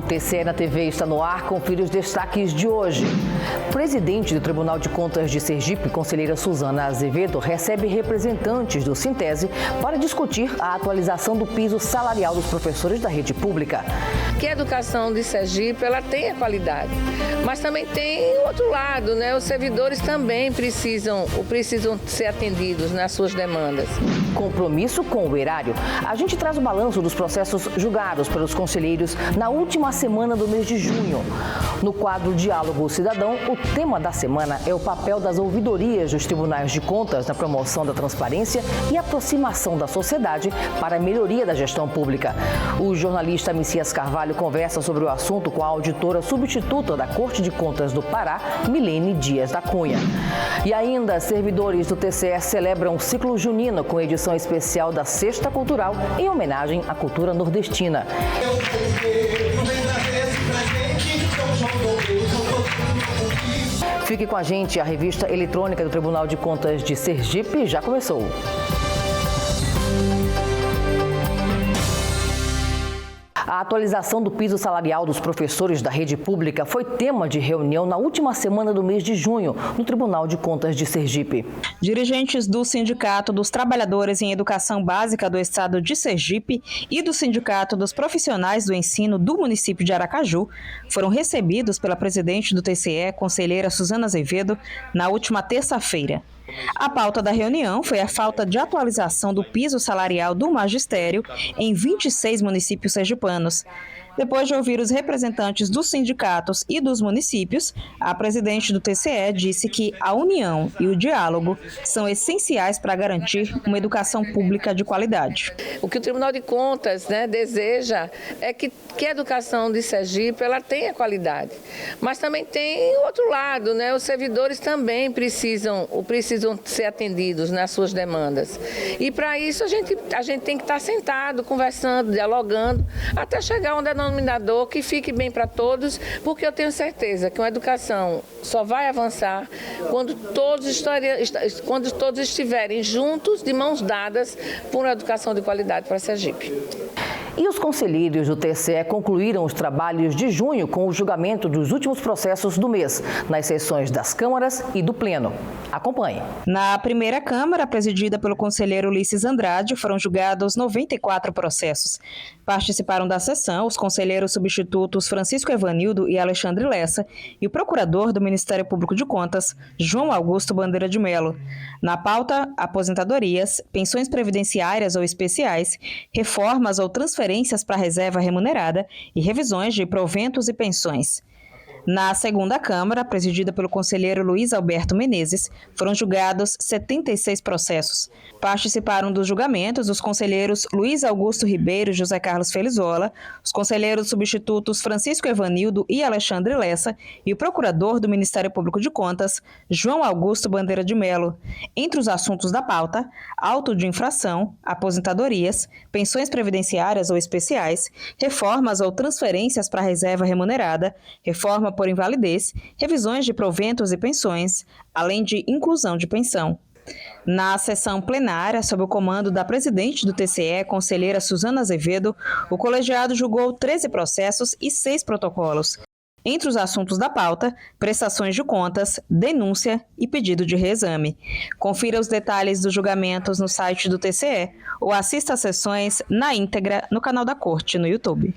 TCE na TV está no ar. Confira os destaques de hoje. Presidente do Tribunal de Contas de Sergipe, conselheira Suzana Azevedo, recebe representantes do Sintese para discutir a atualização do piso salarial dos professores da rede pública. Que a educação de Sergipe, ela tem a qualidade, mas também tem o outro lado, né? Os servidores também precisam ser atendidos nas suas demandas. Compromisso com o erário. A gente traz o balanço dos processos julgados pelos conselheiros na última semana do mês de junho. No quadro Diálogo Cidadão, o tema da semana é o papel das ouvidorias dos tribunais de contas na promoção da transparência e aproximação da sociedade para a melhoria da gestão pública. O jornalista Messias Carvalho conversa sobre o assunto com a auditora substituta da Corte de Contas do Pará, Milene Dias da Cunha. E ainda, servidores do TCE celebram o ciclo junino com edição especial da Sexta Cultural em homenagem à cultura nordestina. Fique com a gente, a revista eletrônica do Tribunal de Contas de Sergipe já começou. A atualização do piso salarial dos professores da rede pública foi tema de reunião na última semana do mês de junho, no Tribunal de Contas de Sergipe. Dirigentes do Sindicato dos Trabalhadores em Educação Básica do Estado de Sergipe e do Sindicato dos Profissionais do Ensino do município de Aracaju foram recebidos pela presidente do TCE, conselheira Suzana Azevedo, na última terça-feira. A pauta da reunião foi a falta de atualização do piso salarial do magistério em 26 municípios sergipanos. Depois de ouvir os representantes dos sindicatos e dos municípios, a presidente do TCE disse que a união e o diálogo são essenciais para garantir uma educação pública de qualidade. O que o Tribunal de Contas, deseja é que a educação de Sergipe, ela tenha qualidade, mas também tem o outro lado, Os servidores também precisam ser atendidos nas suas demandas. E para isso a gente tem que estar sentado, conversando, dialogando, até chegar a um denominador que fique bem para todos, porque eu tenho certeza que uma educação só vai avançar quando todos estiverem juntos, de mãos dadas, por uma educação de qualidade para Sergipe. E os conselheiros do TCE concluíram os trabalhos de junho com o julgamento dos últimos processos do mês, nas sessões das câmaras e do Pleno. Acompanhe. Na primeira Câmara, presidida pelo conselheiro Ulisses Andrade, foram julgados 94 processos. Participaram da sessão os conselheiros substitutos Francisco Evanildo e Alexandre Lessa e o procurador do Ministério Público de Contas, João Augusto Bandeira de Melo. Na pauta, aposentadorias, pensões previdenciárias ou especiais, reformas ou transferências para reserva remunerada e revisões de proventos e pensões. Na segunda Câmara, presidida pelo conselheiro Luiz Alberto Menezes, foram julgados 76 processos. Participaram dos julgamentos os conselheiros Luiz Augusto Ribeiro e José Carlos Felizola, os conselheiros substitutos Francisco Evanildo e Alexandre Lessa e o procurador do Ministério Público de Contas, João Augusto Bandeira de Melo. Entre os assuntos da pauta, auto de infração, aposentadorias, pensões previdenciárias ou especiais, reformas ou transferências para reserva remunerada, reforma por invalidez, revisões de proventos e pensões, além de inclusão de pensão. Na sessão plenária, sob o comando da presidente do TCE, conselheira Suzana Azevedo, o colegiado julgou 13 processos e 6 protocolos. Entre os assuntos da pauta, prestações de contas, denúncia e pedido de reexame. Confira os detalhes dos julgamentos no site do TCE ou assista às sessões na íntegra no canal da Corte no YouTube.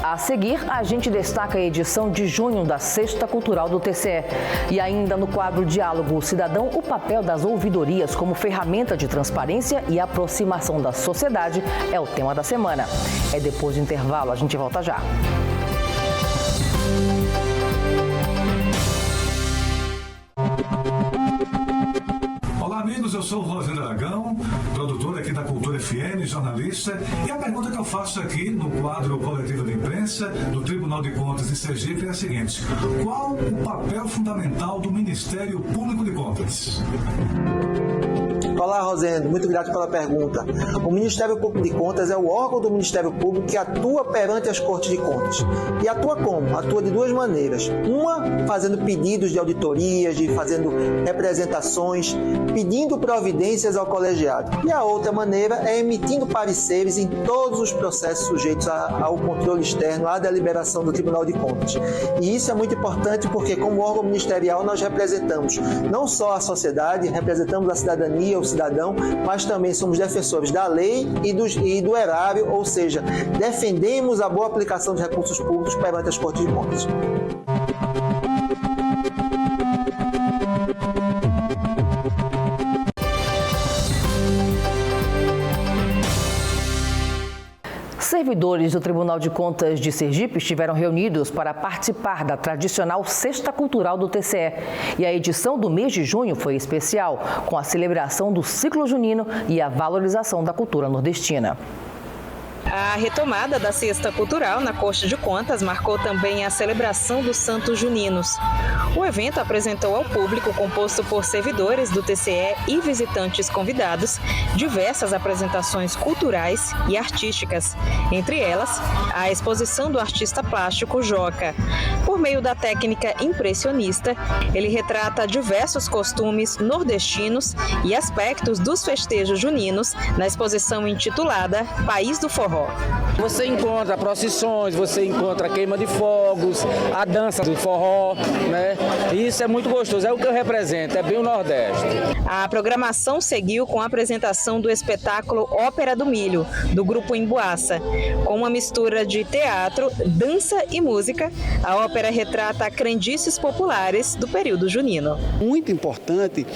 A seguir, a gente destaca a edição de junho da Sexta Cultural do TCE. E ainda no quadro Diálogo Cidadão, o papel das ouvidorias como ferramenta de transparência e aproximação da sociedade é o tema da semana. É depois do intervalo, a gente volta já. Olá amigos, eu sou o Rosendo Aragão, produtor aqui da Cultura FM, jornalista, e a pergunta que eu faço aqui no quadro Coletivo de Imprensa do Tribunal de Contas de Sergipe é a seguinte: qual o papel fundamental do Ministério Público de Contas? Olá, Rosendo, muito obrigado pela pergunta. O Ministério Público de Contas é o órgão do Ministério Público que atua perante as Cortes de Contas. E atua como? Atua de duas maneiras. Uma, fazendo pedidos de auditorias, fazendo representações, pedindo providências ao colegiado. E a outra maneira é emitindo pareceres em todos os processos sujeitos ao controle externo, à deliberação do Tribunal de Contas. E isso é muito importante porque, como órgão ministerial, nós representamos não só a sociedade, representamos a cidadania, o cidadão, mas também somos defensores da lei e do erário, ou seja, defendemos a boa aplicação de recursos públicos perante as Cortes de Contas. Servidores do Tribunal de Contas de Sergipe estiveram reunidos para participar da tradicional Sexta Cultural do TCE. E a edição do mês de junho foi especial, com a celebração do ciclo junino e a valorização da cultura nordestina. A retomada da Sexta Cultural na Corte de Contas marcou também a celebração dos Santos Juninos. O evento apresentou ao público, composto por servidores do TCE e visitantes convidados, diversas apresentações culturais e artísticas, entre elas a exposição do artista plástico Joca. Por meio da técnica impressionista, ele retrata diversos costumes nordestinos e aspectos dos festejos juninos na exposição intitulada País do Forró. Você encontra procissões, você encontra queima de fogos, a dança do forró, né? E isso é muito gostoso, é o que eu represento, é bem o Nordeste. A programação seguiu com a apresentação do espetáculo Ópera do Milho, do Grupo Emboaça. Com uma mistura de teatro, dança e música, a ópera retrata crendices populares do período junino. Muito importante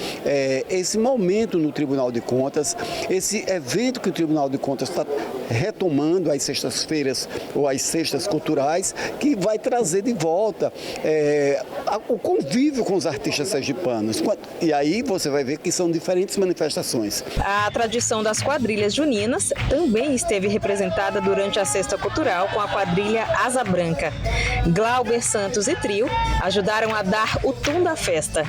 esse momento no Tribunal de Contas, esse evento que o Tribunal de Contas está retomando as sextas-feiras ou as sextas culturais, que vai trazer de volta o convívio com os artistas sergipanos. E aí você vai ver que são diferentes manifestações. A tradição das quadrilhas juninas também esteve representada durante a Sexta Cultural com a quadrilha Asa Branca. Glauber Santos e Trio ajudaram a dar o tom da festa.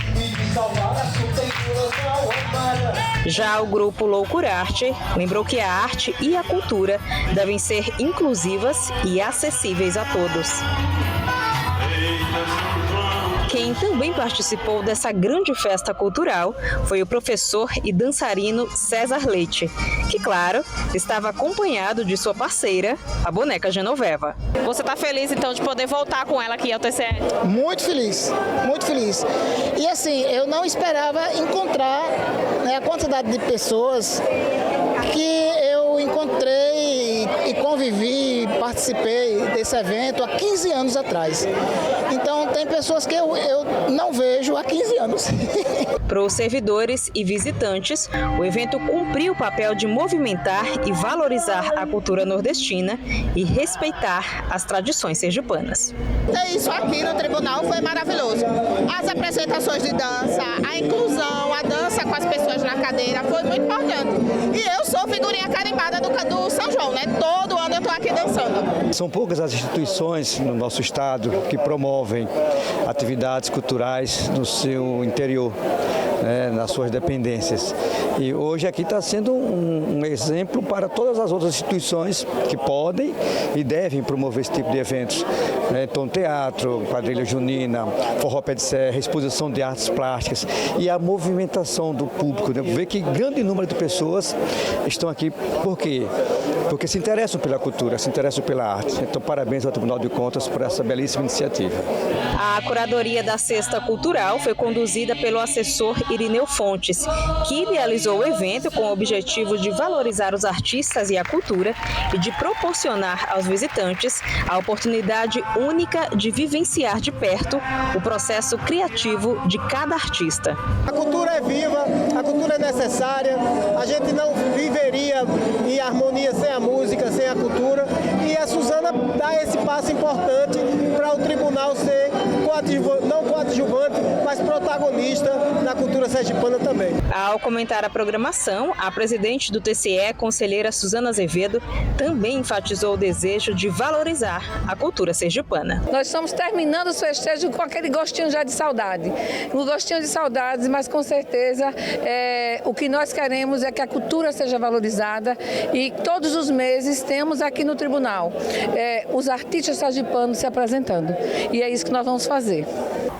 Já o grupo Loucurarte lembrou que a arte e a cultura devem ser inclusivas e acessíveis a todos. Quem também participou dessa grande festa cultural foi o professor e dançarino César Leite, que, claro, estava acompanhado de sua parceira, a boneca Genoveva. Você está feliz, então, de poder voltar com ela aqui ao TCE? Muito feliz, muito feliz. E assim, eu não esperava encontrar a quantidade de pessoas que eu encontrei e convivi, participei desse evento há 15 anos atrás. Então, tem pessoas que eu não vejo há 15 anos. Para os servidores e visitantes, o evento cumpriu o papel de movimentar e valorizar a cultura nordestina e respeitar as tradições sergipanas. Isso aqui no tribunal foi maravilhoso. As apresentações de dança, a inclusão, a dança com as pessoas na cadeira foi muito importante. E eu sou figurinha carimbada do São João, né? Todo ano eu estou aqui dançando. São poucas as instituições no nosso estado que promovem atividades culturais no seu interior, nas suas dependências. E hoje aqui está sendo um exemplo para todas as outras instituições que podem e devem promover esse tipo de eventos. Então, teatro, quadrilha junina, forró pé de serra, exposição de artes plásticas e a movimentação do público. Ver que grande número de pessoas estão aqui. Por quê? Porque se interessam pela cultura, se interessam pela arte. Então, parabéns ao Tribunal de Contas por essa belíssima iniciativa. A curadoria da Sexta Cultural foi conduzida pelo assessor Irineu Fontes, que idealizou o evento com o objetivo de valorizar os artistas e a cultura e de proporcionar aos visitantes a oportunidade única de vivenciar de perto o processo criativo de cada artista. A cultura é viva, a cultura é necessária, a gente não viveria em harmonia sem a música, sem a cultura, e a Suzana dá esse passo importante para o tribunal ser não coadjuvante, mas protagonista na cultura sergipana também. Ao comentar a programação, a presidente do TCE, conselheira Suzana Azevedo, também enfatizou o desejo de valorizar a cultura sergipana. Nós estamos terminando os festejos com aquele gostinho já de saudade. Um gostinho de saudades, mas com certeza o que nós queremos é que a cultura seja valorizada e todos os meses temos aqui no tribunal os artistas sergipanos se apresentando. E é isso que nós vamos fazer.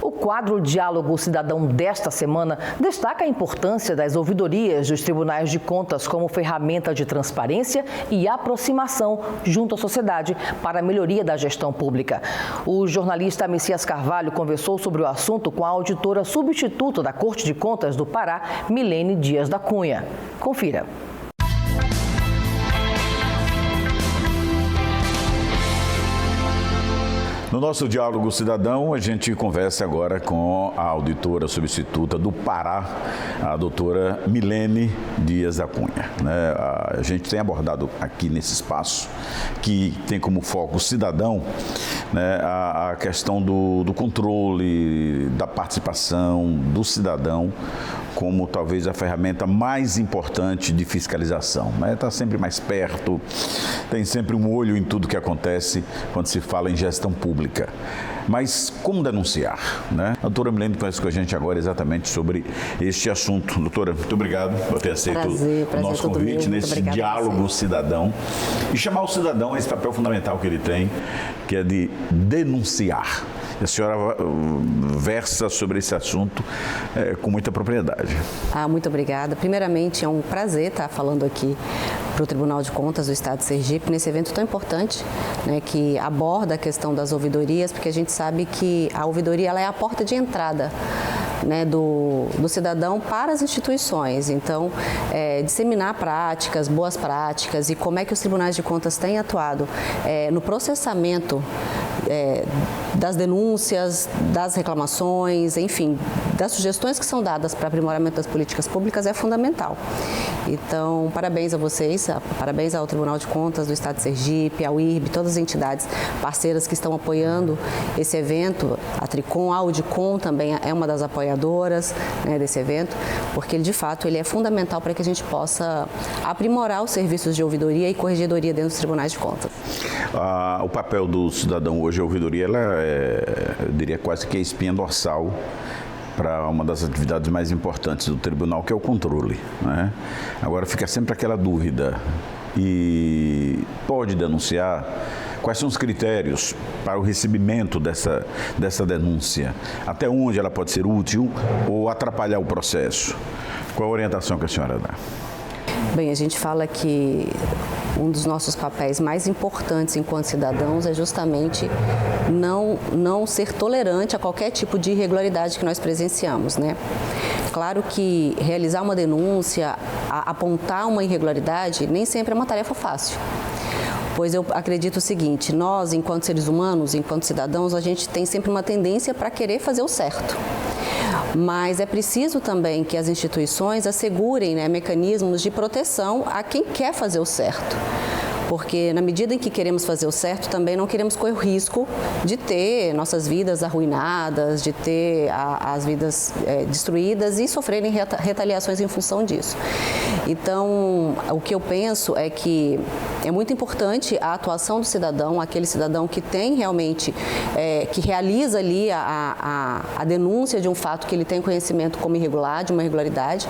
O quadro Diálogo Cidadão desta semana destaca a importância das ouvidorias dos tribunais de contas como ferramenta de transparência e aproximação junto à sociedade para a melhoria da gestão pública. O jornalista Messias Carvalho conversou sobre o assunto com a auditora substituta da Corte de Contas do Pará, Milene Dias da Cunha. Confira. No nosso Diálogo Cidadão, a gente conversa agora com a auditora substituta do Pará, a doutora Milene Dias da Cunha. A gente tem abordado aqui nesse espaço, que tem como foco o cidadão, a questão do controle, da participação do cidadão, como talvez a ferramenta mais importante de fiscalização. Está sempre mais perto, tem sempre um olho em tudo que acontece quando se fala em gestão pública. Mas como denunciar? A doutora Milene conversa com a gente agora exatamente sobre este assunto. Doutora, muito obrigado por ter aceito o nosso convite nesse Diálogo Cidadão. E chamar o cidadão a esse papel fundamental que ele tem, que é de denunciar. A senhora versa sobre esse assunto com muita propriedade. Muito obrigada. Primeiramente, é um prazer estar falando aqui para o Tribunal de Contas do Estado de Sergipe, nesse evento tão importante, que aborda a questão das ouvidorias, porque a gente sabe que a ouvidoria ela é a porta de entrada do cidadão para as instituições. Então, disseminar práticas, boas práticas e como é que os tribunais de contas têm atuado no processamento das denúncias, das reclamações, enfim, das sugestões que são dadas para aprimoramento das políticas públicas é fundamental. Então, parabéns a vocês, parabéns ao Tribunal de Contas do Estado de Sergipe, ao IRB, todas as entidades parceiras que estão apoiando esse evento. A Tricom, a Audicom também é uma das apoiadoras desse evento, porque de fato ele é fundamental para que a gente possa aprimorar os serviços de ouvidoria e corregedoria dentro dos tribunais de contas. O papel do cidadão hoje, a ouvidoria, ela eu diria quase que a espinha dorsal para uma das atividades mais importantes do tribunal, que é o controle. Agora fica sempre aquela dúvida, e pode denunciar? Quais são os critérios para o recebimento dessa denúncia? Até onde ela pode ser útil ou atrapalhar o processo? Qual a orientação que a senhora dá? Bem, a gente fala que um dos nossos papéis mais importantes enquanto cidadãos é justamente não ser tolerante a qualquer tipo de irregularidade que nós presenciamos, Claro que realizar uma denúncia, apontar uma irregularidade, nem sempre é uma tarefa fácil. Pois eu acredito o seguinte, nós, enquanto seres humanos, enquanto cidadãos, a gente tem sempre uma tendência para querer fazer o certo. Mas é preciso também que as instituições assegurem mecanismos de proteção a quem quer fazer o certo. Porque na medida em que queremos fazer o certo, também não queremos correr o risco de ter nossas vidas arruinadas, de ter as vidas destruídas e sofrerem retaliações em função disso. Então, o que eu penso é que é muito importante a atuação do cidadão, aquele cidadão que tem realmente, que realiza ali a denúncia de um fato que ele tem conhecimento como irregular, de uma irregularidade.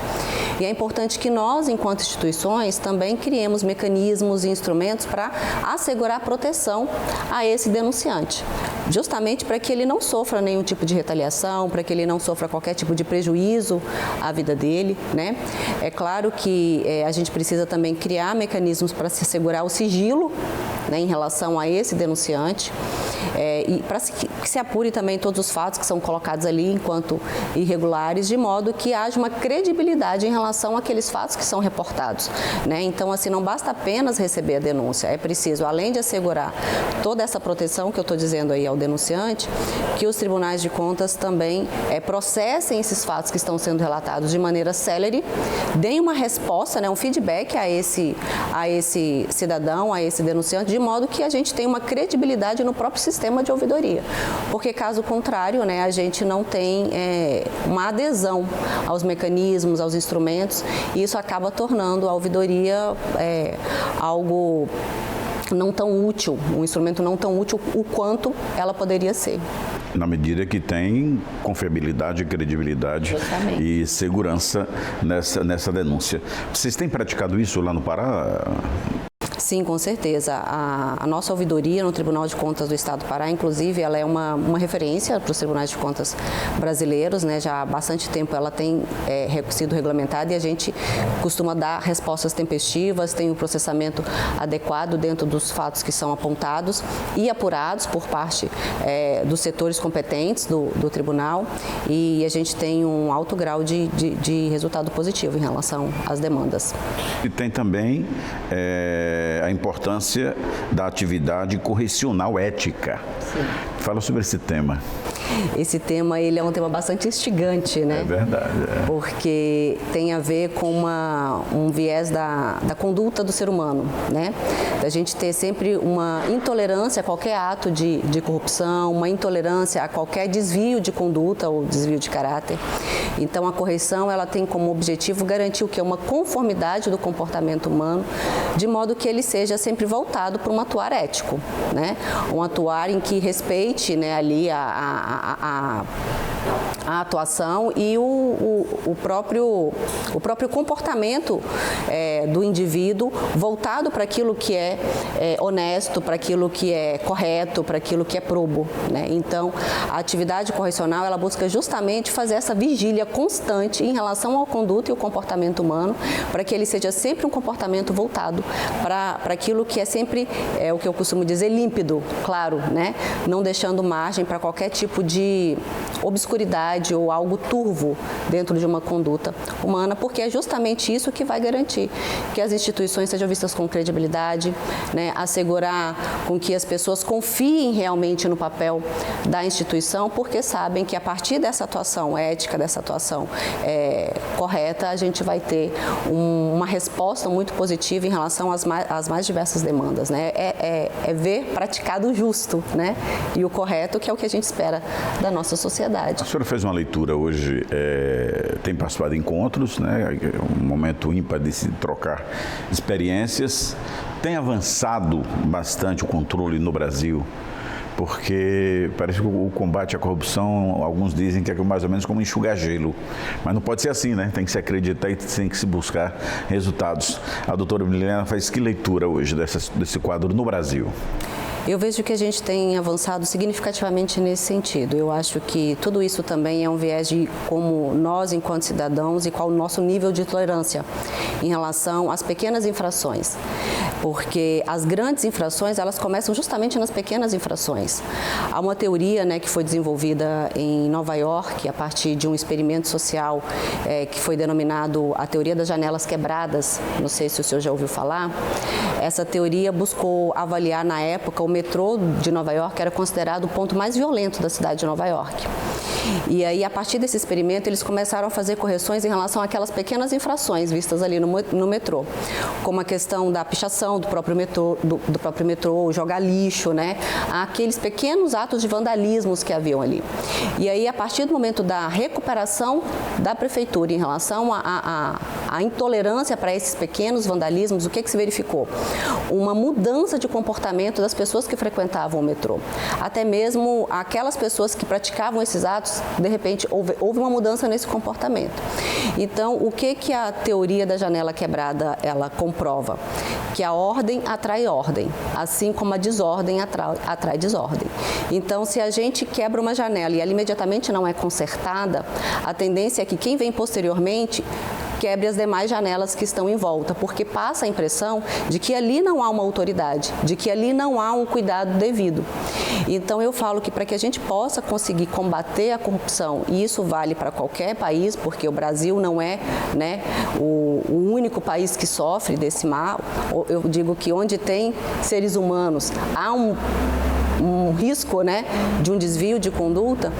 E é importante que nós, enquanto instituições, também criemos mecanismos e instrumentos para assegurar proteção a esse denunciante, justamente para que ele não sofra nenhum tipo de retaliação, para que ele não sofra qualquer tipo de prejuízo à vida dele, É claro que a gente precisa também criar mecanismos para se assegurar o sigilo, em relação a esse denunciante, e para que se apure também todos os fatos que são colocados ali enquanto irregulares, de modo que haja uma credibilidade em relação àqueles fatos que são reportados, Então, assim, não basta apenas receber a denúncia, é preciso, além de assegurar toda essa proteção que eu estou dizendo aí ao denunciante, que os tribunais de contas também processem esses fatos que estão sendo relatados de maneira célere, deem uma resposta, um feedback a esse cidadão, a esse denunciante, de modo que a gente tenha uma credibilidade no próprio sistema de de ouvidoria. Porque, caso contrário, né, a gente não tem uma adesão aos mecanismos, aos instrumentos, e isso acaba tornando a ouvidoria algo não tão útil, um instrumento não tão útil o quanto ela poderia ser. Na medida que tem confiabilidade, credibilidade e segurança nessa denúncia. Vocês têm praticado isso lá no Pará? Sim, com certeza. A nossa ouvidoria no Tribunal de Contas do Estado do Pará, inclusive, ela é uma referência para os tribunais de contas brasileiros, né? Já há bastante tempo ela tem sido regulamentada e a gente costuma dar respostas tempestivas, tem um processamento adequado dentro dos fatos que são apontados e apurados por parte dos setores competentes do tribunal, e a gente tem um alto grau de resultado positivo em relação às demandas. E tem também a importância da atividade correcional ética. Sim. Fala sobre esse tema. Esse tema, ele é um tema bastante instigante, né? É verdade. Porque tem a ver com um viés da conduta do ser humano, né? Da gente ter sempre uma intolerância a qualquer ato de corrupção, uma intolerância a qualquer desvio de conduta ou desvio de caráter. Então, a correção, ela tem como objetivo garantir o que é uma conformidade do comportamento humano, de modo que ele seja sempre voltado para um atuar ético, né? Um atuar em que respeite, né, ali a atuação e o próprio comportamento do indivíduo voltado para aquilo que é honesto, para aquilo que é correto, para aquilo que é probo, né? Então, a atividade correcional, ela busca justamente fazer essa vigília constante em relação à conduta e o comportamento humano, para que ele seja sempre um comportamento voltado para aquilo que é sempre, o que eu costumo dizer, límpido, claro, né? Não deixando margem para qualquer tipo de obscuridade ou algo turvo dentro de uma conduta humana, porque é justamente isso que vai garantir que as instituições sejam vistas com credibilidade, né? Assegurar com que as pessoas confiem realmente no papel da instituição, porque sabem que a partir dessa atuação ética, dessa atuação correta, a gente vai ter uma resposta muito positiva em relação às mais diversas demandas, né? É ver praticado o justo, né? E o correto, que é o que a gente espera da nossa sociedade. A senhora fez uma leitura hoje, tem participado de encontros, né? Um momento ímpar de se trocar experiências. Tem avançado bastante o controle no Brasil? Porque parece que o combate à corrupção, alguns dizem que é mais ou menos como enxugar gelo. Mas não pode ser assim, né? Tem que se acreditar e tem que se buscar resultados. A doutora Milena faz que leitura hoje desse quadro no Brasil? Eu vejo que a gente tem avançado significativamente nesse sentido. Eu acho que tudo isso também é um viés de como nós, enquanto cidadãos, e qual o nosso nível de tolerância em relação às pequenas infrações. Porque as grandes infrações, elas começam justamente nas pequenas infrações. Há uma teoria, né, que foi desenvolvida em Nova York, a partir de um experimento social que foi denominado a teoria das janelas quebradas. Não sei se o senhor já ouviu falar. Essa teoria buscou avaliar, na época, o metrô de Nova York era considerado o ponto mais violento da cidade de Nova York. E aí, a partir desse experimento, eles começaram a fazer correções em relação àquelas pequenas infrações vistas ali no metrô, como a questão da pichação do próprio metrô, jogar lixo, né? Aqueles pequenos atos de vandalismos que haviam ali. E aí, a partir do momento da recuperação da prefeitura em relação à intolerância para esses pequenos vandalismos, o que se verificou? Uma mudança de comportamento das pessoas que frequentavam o metrô. Até mesmo aquelas pessoas que praticavam esses atos, de repente, houve uma mudança nesse comportamento. Então, o que a teoria da janela quebrada, ela comprova? Que a ordem atrai ordem, assim como a desordem atrai desordem. Então, se a gente quebra uma janela e ela imediatamente não é consertada, a tendência é que quem vem posteriormente quebre as demais janelas que estão em volta, porque passa a impressão de que ali não há uma autoridade, de que ali não há um cuidado devido. Então, eu falo que para que a gente possa conseguir combater a corrupção, e isso vale para qualquer país, porque o Brasil não é, né, o único país que sofre desse mal, eu digo que onde tem seres humanos, há um risco, né, de um desvio de conduta,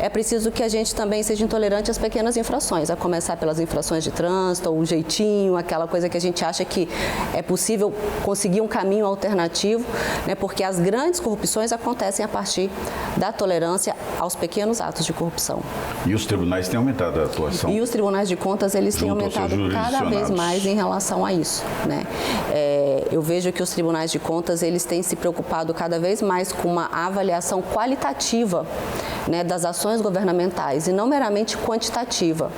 é preciso que a gente também seja intolerante às pequenas infrações, a começar pelas infrações de trânsito, o jeitinho, aquela coisa que a gente acha que é possível conseguir um caminho alternativo, né, porque as grandes corrupções acontecem a partir da tolerância aos pequenos atos de corrupção. E os tribunais têm aumentado a atuação? E os tribunais de contas, eles têm aumentado cada vez mais em relação a isso, né? Eu vejo que os tribunais de contas, eles têm se preocupado cada vez mais com uma avaliação qualitativa, né, das ações governamentais e não meramente quantitativa.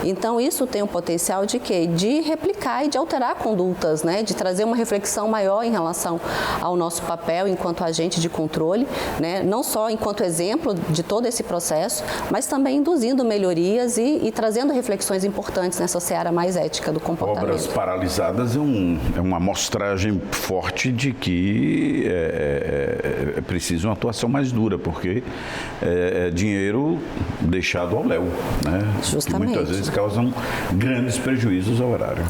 Então, isso tem um potencial de quê? De replicar e de alterar condutas, né, de trazer uma reflexão maior em relação ao nosso papel enquanto agente de controle, né, não só enquanto exemplo de todo esse processo, mas também induzindo melhorias e trazendo reflexões importantes nessa seara mais ética do comportamento. Obras paralisadas é uma amostragem forte de que é preciso uma atuação mais dura, porque é dinheiro deixado ao léu, né? Justamente. Que muitas vezes causam grandes prejuízos ao erário.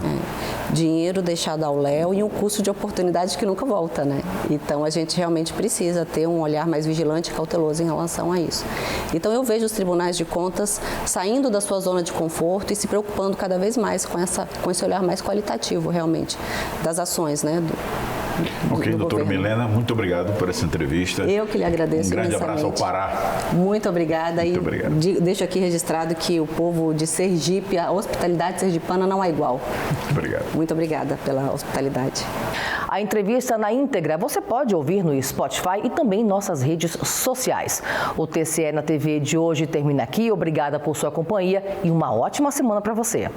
Dinheiro deixado ao léu e um custo de oportunidade que nunca volta, né? Então, a gente realmente precisa ter um olhar mais vigilante e cauteloso em relação a isso. Então, eu vejo os tribunais de contas saindo da sua zona de conforto e se preocupando cada vez mais com esse olhar mais qualitativo, realmente, das ações, né? Ok, doutora Milena, muito obrigado por essa entrevista. Eu que lhe agradeço. Um grande abraço ao Pará. Muito obrigada. Muito obrigado. Deixo aqui registrado que o povo de Sergipe, a hospitalidade sergipana não é igual. Muito obrigado. Muito obrigada pela hospitalidade. A entrevista na íntegra você pode ouvir no Spotify e também em nossas redes sociais. O TCE na TV de hoje termina aqui. Obrigada por sua companhia e uma ótima semana para você.